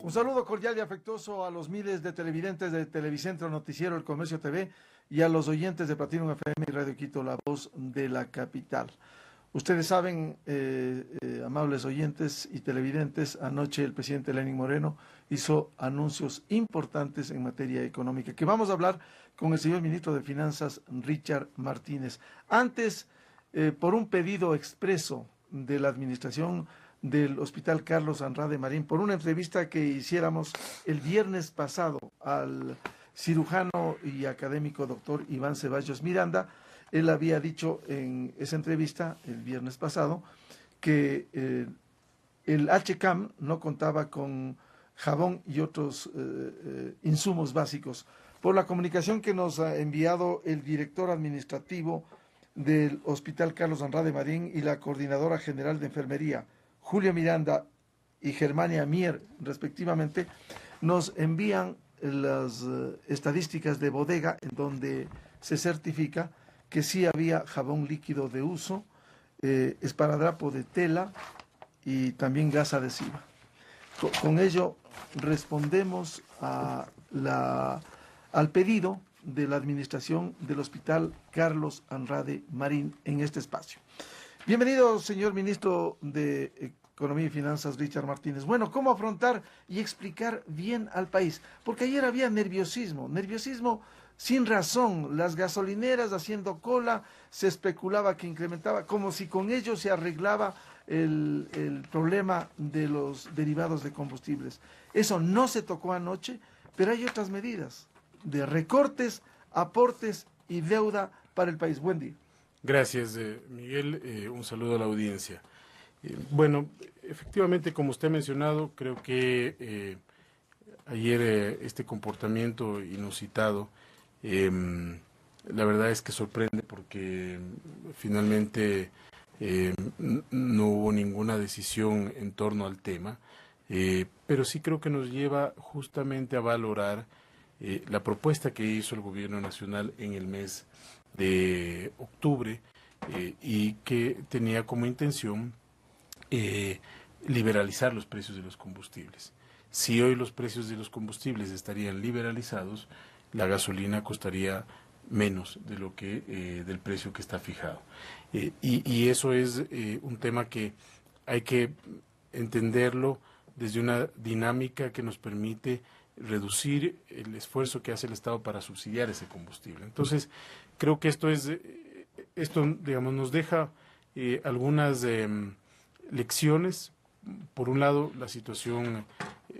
Un saludo cordial y afectuoso a los miles de televidentes de Televicentro Noticiero El Comercio TV y a los oyentes de Platinum FM y Radio Quito, la voz de la capital. Ustedes saben, amables oyentes y televidentes, anoche el presidente Lenín Moreno hizo anuncios importantes en materia económica, que vamos a hablar con el señor ministro de Finanzas, Richard Martínez. Antes, por un pedido expreso de la administración del Hospital Carlos Andrade Marín, por una entrevista que hiciéramos el viernes pasado al cirujano y académico doctor Iván Ceballos Miranda, él había dicho en esa entrevista el viernes pasado que el HCAM no contaba con jabón y otros insumos básicos. Por la comunicación que nos ha enviado el director administrativo del Hospital Carlos Andrade Marín y la coordinadora general de enfermería, Julio Miranda y Germania Mier, respectivamente, nos envían las estadísticas de bodega en donde se certifica que sí había jabón líquido de uso, esparadrapo de tela y también gas adhesiva. Con ello respondemos al pedido de la administración del Hospital Carlos Andrade Marín en este espacio. Bienvenido, señor ministro de Economía y Finanzas, Richard Martínez. Bueno, ¿cómo afrontar y explicar bien al país? Porque ayer había nerviosismo sin razón. Las gasolineras haciendo cola, se especulaba que incrementaba, como si con ello se arreglaba el problema de los derivados de combustibles. Eso no se tocó anoche, pero hay otras medidas de recortes, aportes y deuda para el país. Buen día. Gracias, Miguel. Un saludo a la audiencia. Bueno, efectivamente, como usted ha mencionado, creo que ayer este comportamiento inusitado, la verdad es que sorprende porque finalmente no hubo ninguna decisión en torno al tema, pero sí creo que nos lleva justamente a valorar la propuesta que hizo el Gobierno Nacional en el mes de octubre y que tenía como intención liberalizar los precios de los combustibles. Si hoy los precios de los combustibles estarían liberalizados, la gasolina costaría menos de lo que del precio que está fijado. Y eso es un tema que hay que entenderlo desde una dinámica que nos permite reducir el esfuerzo que hace el Estado para subsidiar ese combustible. Entonces, creo que esto digamos, nos deja algunas lecciones. Por un lado, la situación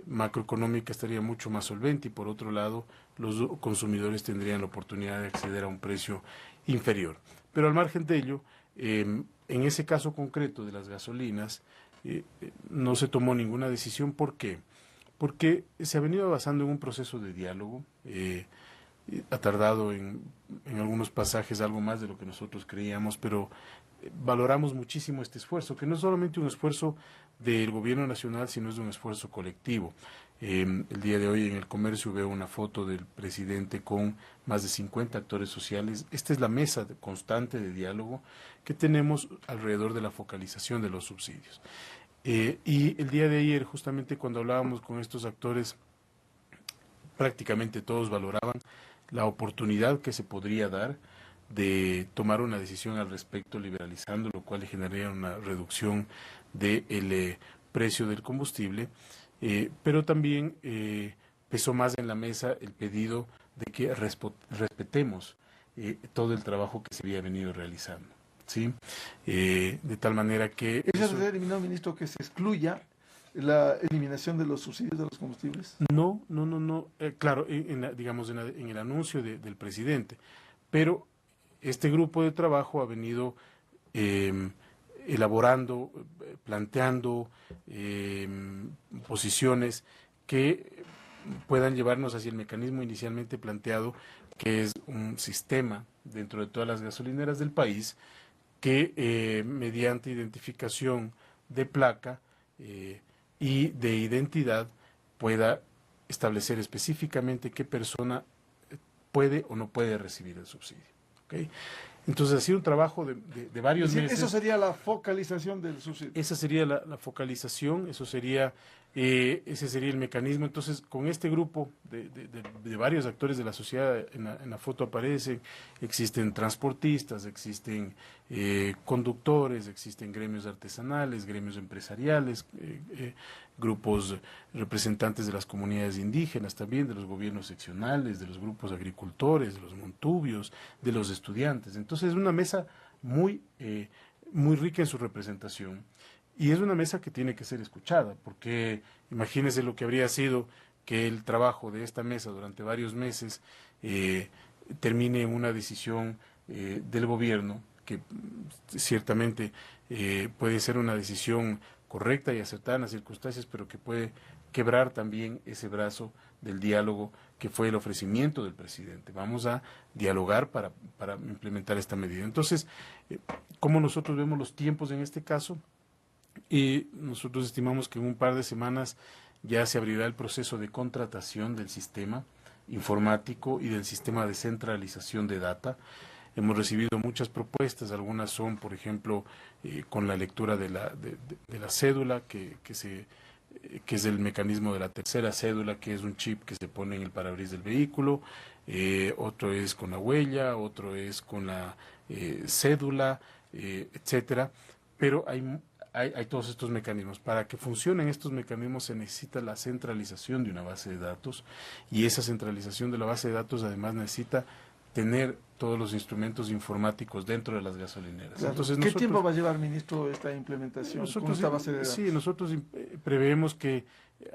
macroeconómica estaría mucho más solvente y por otro lado, los consumidores tendrían la oportunidad de acceder a un precio inferior. Pero al margen de ello, en ese caso concreto de las gasolinas, no se tomó ninguna decisión. ¿Por qué? Porque se ha venido basando en un proceso de diálogo, ha tardado en algunos pasajes algo más de lo que nosotros creíamos, pero valoramos muchísimo este esfuerzo, que no es solamente un esfuerzo del Gobierno Nacional, sino es un esfuerzo colectivo. El día de hoy en El Comercio veo una foto del presidente con más de 50 actores sociales. Esta es la mesa constante de diálogo que tenemos alrededor de la focalización de los subsidios. Y el día de ayer, justamente cuando hablábamos con estos actores, prácticamente todos valoraban la oportunidad que se podría dar de tomar una decisión al respecto, liberalizando, lo cual generaría una reducción del precio del combustible, pero también pesó más en la mesa el pedido de que respetemos todo el trabajo que se había venido realizando. ¿Sí? De tal manera que... ¿Eso se ha eliminado, ministro, que se excluya la eliminación de los subsidios de los combustibles? No. Claro, digamos en el anuncio del presidente, pero este grupo de trabajo ha venido elaborando, planteando posiciones que puedan llevarnos hacia el mecanismo inicialmente planteado, que es un sistema dentro de todas las gasolineras del país que mediante identificación de placa y de identidad pueda establecer específicamente qué persona puede o no puede recibir el subsidio. ¿Okay? Entonces ha sido un trabajo de varios meses. Eso sería la focalización del subsidio. Esa sería la focalización, eso sería Ese sería el mecanismo. Entonces, con este grupo de varios actores de la sociedad, en la foto aparecen, existen transportistas, existen conductores, existen gremios artesanales, gremios empresariales, grupos representantes de las comunidades indígenas también, de los gobiernos seccionales, de los grupos agricultores, de los montubios, de los estudiantes. Entonces, es una mesa muy rica en su representación. Y es una mesa que tiene que ser escuchada, porque imagínense lo que habría sido que el trabajo de esta mesa durante varios meses termine en una decisión del gobierno, que ciertamente puede ser una decisión correcta y acertada en las circunstancias, pero que puede quebrar también ese brazo del diálogo que fue el ofrecimiento del presidente. Vamos a dialogar para implementar esta medida. Entonces, ¿cómo nosotros vemos los tiempos en este caso? Y nosotros estimamos que en un par de semanas ya se abrirá el proceso de contratación del sistema informático y del sistema de centralización de data. Hemos recibido muchas propuestas, algunas son, por ejemplo, con la lectura de la cédula, que es el mecanismo de la tercera cédula, que es un chip que se pone en el parabrisas del vehículo, otro es con la huella, otro es con la cédula, etcétera, pero hay todos estos mecanismos. Para que funcionen estos mecanismos se necesita la centralización de una base de datos, y esa centralización de la base de datos además necesita tener todos los instrumentos informáticos dentro de las gasolineras. Claro. Entonces, ¿Qué tiempo va a llevar, ministro, esta implementación con esta base de datos? Sí, nosotros preveemos que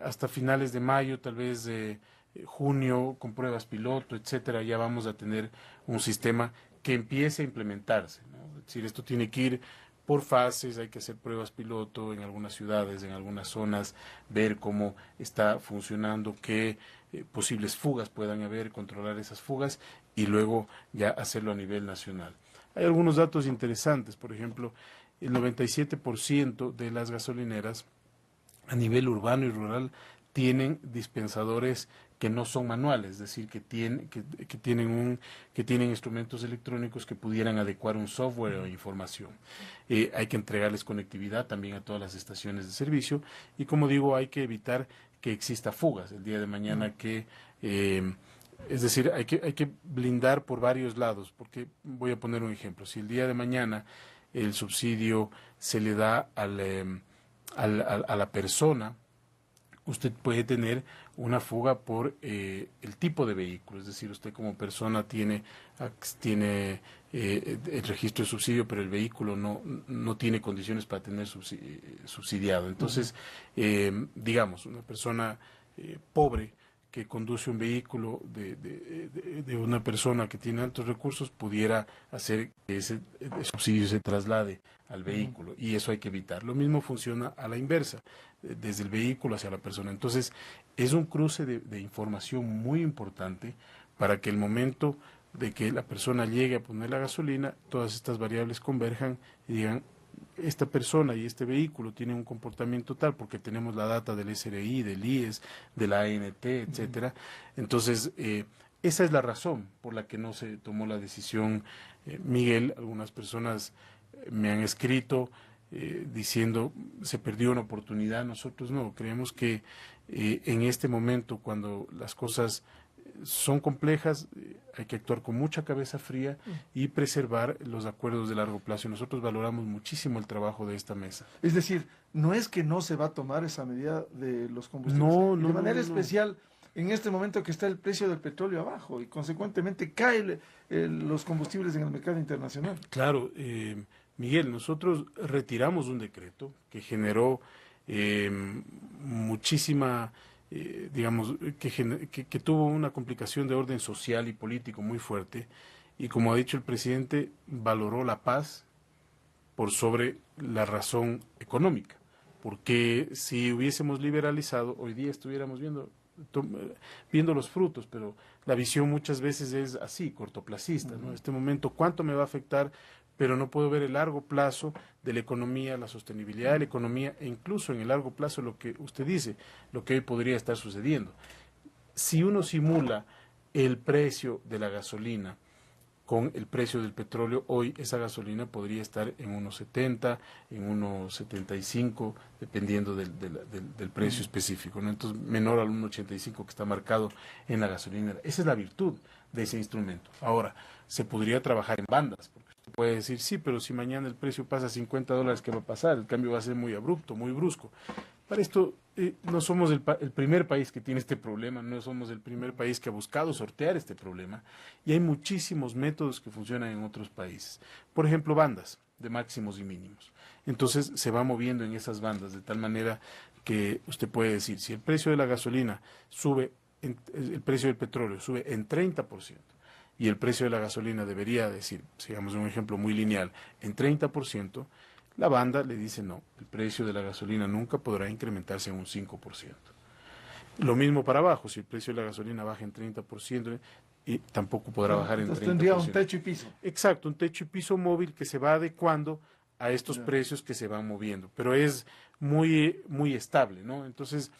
hasta finales de mayo, tal vez de junio, con pruebas piloto, etcétera, ya vamos a tener un sistema que empiece a implementarse, ¿no? Es decir, esto tiene que ir por fases, hay que hacer pruebas piloto en algunas ciudades, en algunas zonas, ver cómo está funcionando, qué posibles fugas puedan haber, controlar esas fugas y luego ya hacerlo a nivel nacional. Hay algunos datos interesantes, por ejemplo, el 97% de las gasolineras a nivel urbano y rural tienen dispensadores que no son manuales, es decir, que tienen instrumentos electrónicos que pudieran adecuar un software o información. Hay que entregarles conectividad también a todas las estaciones de servicio y, como digo, hay que evitar que exista fugas el día de mañana, es decir, hay que blindar por varios lados, porque voy a poner un ejemplo. Si el día de mañana el subsidio se le da a la persona, usted puede tener una fuga por el tipo de vehículo, es decir, usted como persona tiene el registro de subsidio, pero el vehículo no tiene condiciones para tener subsidiado. Entonces, digamos, una persona pobre que conduce un vehículo de una persona que tiene altos recursos pudiera hacer que ese subsidio se traslade al vehículo, y eso hay que evitar. Lo mismo funciona a la inversa, desde el vehículo hacia la persona. Entonces, es un cruce de información muy importante para que el momento de que la persona llegue a poner la gasolina, todas estas variables converjan y digan, esta persona y este vehículo tienen un comportamiento tal porque tenemos la data del SRI, del IES, de la ANT, etcétera. Entonces, esa es la razón por la que no se tomó la decisión. Miguel, algunas personas me han escrito diciendo se perdió una oportunidad. Nosotros no, creemos que en este momento, cuando las cosas son complejas, hay que actuar con mucha cabeza fría y preservar los acuerdos de largo plazo. Y nosotros valoramos muchísimo el trabajo de esta mesa. Es decir, no es que no se va a tomar esa medida de los combustibles. De manera especial, en este momento que está el precio del petróleo abajo y consecuentemente caen los combustibles en el mercado internacional. Claro, Miguel, nosotros retiramos un decreto que generó muchísima... digamos, que tuvo una complicación de orden social y político muy fuerte, y como ha dicho el presidente, valoró la paz por sobre la razón económica, porque si hubiésemos liberalizado, hoy día estuviéramos viendo los frutos, pero la visión muchas veces es así, cortoplacista, ¿no? En este momento, ¿cuánto me va a afectar? Pero no puedo ver el largo plazo de la economía, la sostenibilidad de la economía, e incluso en el largo plazo lo que usted dice, lo que hoy podría estar sucediendo. Si uno simula el precio de la gasolina con el precio del petróleo, hoy esa gasolina podría estar en unos 70, en unos 75, dependiendo del precio específico, ¿no? Entonces, menor al 1,85 que está marcado en la gasolinera. Esa es la virtud de ese instrumento. Ahora, se podría trabajar en bandas, porque usted puede decir, sí, pero si mañana el precio pasa a $50, ¿qué va a pasar? El cambio va a ser muy abrupto, muy brusco. Para esto, no somos el primer país que tiene este problema, no somos el primer país que ha buscado sortear este problema, y hay muchísimos métodos que funcionan en otros países. Por ejemplo, bandas de máximos y mínimos. Entonces se va moviendo en esas bandas de tal manera que usted puede decir, si el precio de la gasolina sube, el precio del petróleo sube en 30%, y el precio de la gasolina debería decir, sigamos un ejemplo muy lineal, en 30%, la banda le dice no, el precio de la gasolina nunca podrá incrementarse en un 5%. Lo mismo para abajo, si el precio de la gasolina baja en 30%, y tampoco podrá bajar en 30%. Entonces tendría un techo y piso. Exacto, un techo y piso móvil que se va adecuando a estos precios que se van moviendo, pero es muy, muy estable, ¿no? Entonces,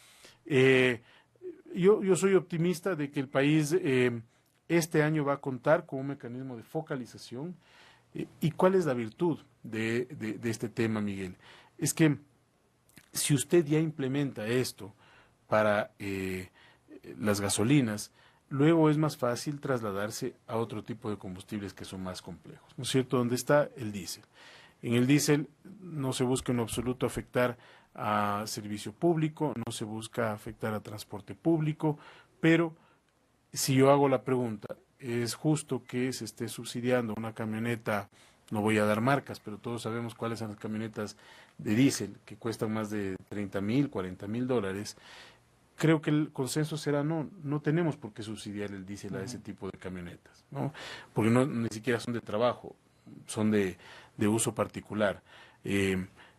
yo soy optimista de que el país este año va a contar con un mecanismo de focalización. ¿Y cuál es la virtud de este tema, Miguel? Es que si usted ya implementa esto para las gasolinas, luego es más fácil trasladarse a otro tipo de combustibles que son más complejos, ¿no es cierto? ¿Dónde está el diésel? En el diésel no se busca en lo absoluto afectar a servicio público, no se busca afectar a transporte público, pero si yo hago la pregunta, ¿es justo que se esté subsidiando una camioneta? No voy a dar marcas, pero todos sabemos cuáles son las camionetas de diésel que cuestan más de 30,000, 40,000 dólares. Creo que el consenso será no tenemos por qué subsidiar el diésel a ese tipo de camionetas, ¿no? Porque ni siquiera son de trabajo, son de uso particular.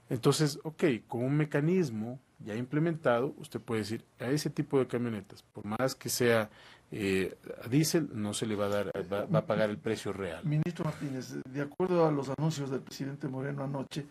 Entonces, ok, con un mecanismo ya implementado, usted puede decir, a ese tipo de camionetas, por más que sea a diésel, no se le va a dar, va a pagar el precio real. Ministro Martínez, de acuerdo a los anuncios del presidente Moreno anoche,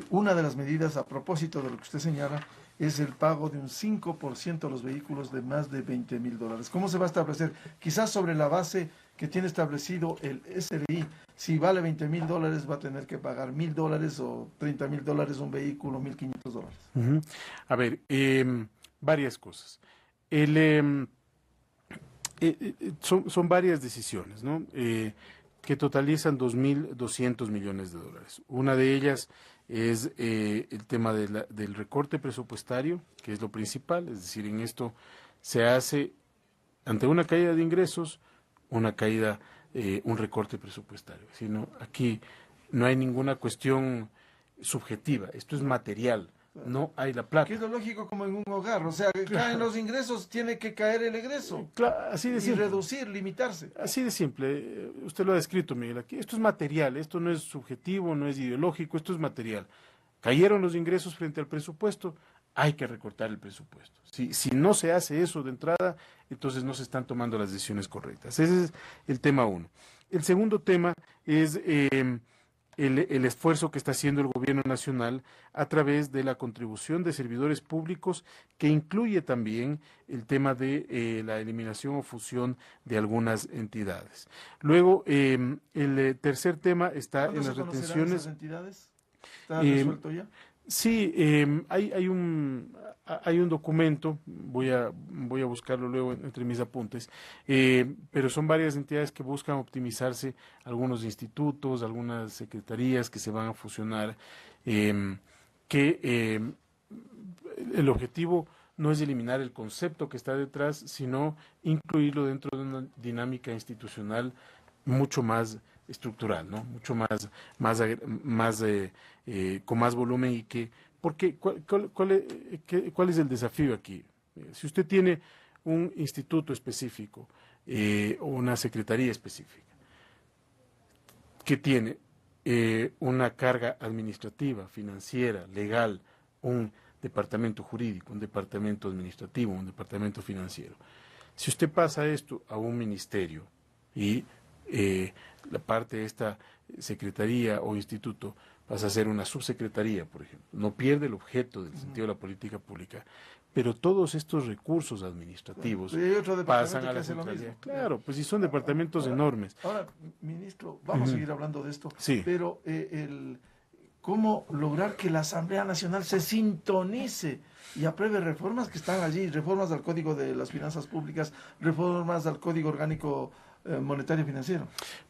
una de las medidas a propósito de lo que usted señala es el pago de un 5% a los vehículos de más de 20,000 dólares. ¿Cómo se va a establecer? Quizás sobre la base que tiene establecido el SRI, si vale 20,000 dólares va a tener que pagar 1,000 dólares o 30,000 dólares un vehículo, 1,500 dólares. A ver, varias cosas. Son varias decisiones, ¿no? Que totalizan 2.200 millones de dólares. Una de ellas es el tema del recorte presupuestario, que es lo principal, es decir, en esto se hace, ante una caída de ingresos, un recorte presupuestario. Sino aquí no hay ninguna cuestión subjetiva, esto es material. No hay la plata. Que es lo lógico como en un hogar, o sea, caen los ingresos, tiene que caer el egreso. Claro, así de simple. Y reducir, limitarse. Así de simple. Usted lo ha descrito, Miguel. Aquí esto es material, esto no es subjetivo, no es ideológico, esto es material. Cayeron los ingresos frente al presupuesto, hay que recortar el presupuesto. Si no se hace eso de entrada, entonces no se están tomando las decisiones correctas. Ese es el tema uno. El segundo tema es el esfuerzo que está haciendo el gobierno nacional a través de la contribución de servidores públicos, que incluye también el tema de la eliminación o fusión de algunas entidades. Luego, el tercer tema está en las retenciones. ¿Esas entidades? ¿Está resuelto ya? Sí, hay un documento, voy a buscarlo luego entre mis apuntes, pero son varias entidades que buscan optimizarse, algunos institutos, algunas secretarías que se van a fusionar, el objetivo no es eliminar el concepto que está detrás, sino incluirlo dentro de una dinámica institucional mucho más estructural, ¿no? Mucho con más volumen y porque ¿cuál es el desafío aquí? Si usted tiene un instituto específico o una secretaría específica que tiene una carga administrativa, financiera, legal, un departamento jurídico, un departamento administrativo, un departamento financiero. Si usted pasa esto a un ministerio y la parte de esta secretaría o instituto pasa a ser una subsecretaría, por ejemplo. No pierde el objeto del sentido de la política pública, pero todos estos recursos administrativos pasan a la centralidad. Claro, pues si son departamentos enormes. Ahora, ministro, vamos a seguir hablando de esto, sí. Pero ¿cómo lograr que la Asamblea Nacional se sintonice y apruebe reformas que están allí, reformas al Código de las Finanzas Públicas, reformas al Código Orgánico Monetario y Financiero?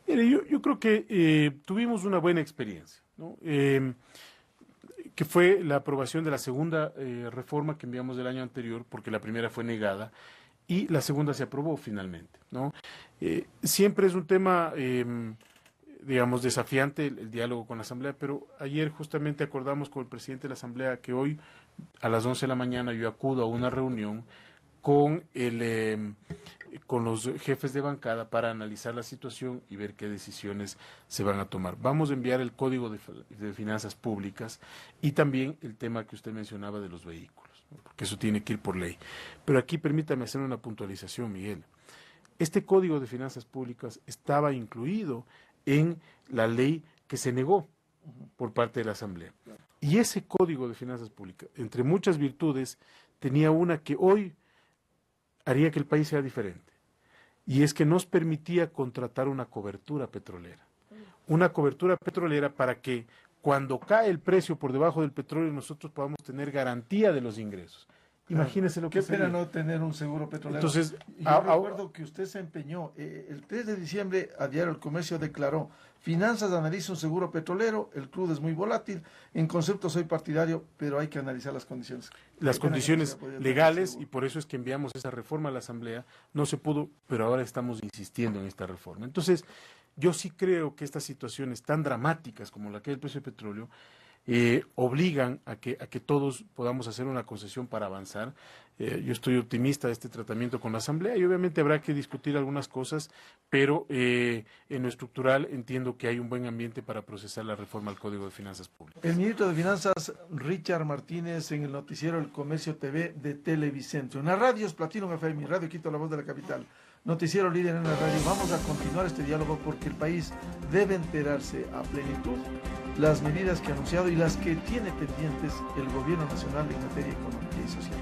Mire, yo creo que tuvimos una buena experiencia, ¿no? Que fue la aprobación de la segunda reforma que enviamos del año anterior, porque la primera fue negada, y la segunda se aprobó finalmente, ¿no? Siempre es un tema, digamos, desafiante el diálogo con la Asamblea, pero ayer justamente acordamos con el presidente de la Asamblea que hoy a las 11 de la mañana yo acudo a una reunión con los jefes de bancada para analizar la situación y ver qué decisiones se van a tomar. Vamos a enviar el Código de Finanzas Públicas y también el tema que usted mencionaba de los vehículos, ¿no? Porque eso tiene que ir por ley. Pero aquí permítame hacer una puntualización, Miguel. Este Código de Finanzas Públicas estaba incluido en la ley que se negó por parte de la Asamblea. Y ese Código de Finanzas Públicas, entre muchas virtudes, tenía una que hoy haría que el país sea diferente. Y es que nos permitía contratar una cobertura petrolera. Una cobertura petrolera para que cuando cae el precio por debajo del petróleo nosotros podamos tener garantía de los ingresos. Imagínese lo que Qué pena no tener un seguro petrolero. Entonces, yo recuerdo que usted se empeñó. El 3 de diciembre, a Diario El Comercio declaró: Finanzas analiza un seguro petrolero, el crudo es muy volátil, en concepto soy partidario, pero hay que analizar las condiciones. Las condiciones legales, y por eso es que enviamos esa reforma a la Asamblea. No se pudo, pero ahora estamos insistiendo en esta reforma. Entonces, yo sí creo que estas situaciones tan dramáticas como la que es el precio del petróleo obligan a que todos podamos hacer una concesión para avanzar. Yo estoy optimista de este tratamiento con la Asamblea y obviamente habrá que discutir algunas cosas, pero en lo estructural entiendo que hay un buen ambiente para procesar la reforma al Código de Finanzas Públicas. El ministro de Finanzas, Richard Martínez, en el noticiero El Comercio TV de Televicentro. En las radios Platinum FM, Radio Quito, La Voz de la Capital. Noticiero líder en la radio. Vamos a continuar este diálogo porque el país debe enterarse a plenitud las medidas que ha anunciado y las que tiene pendientes el gobierno nacional en materia económica y social.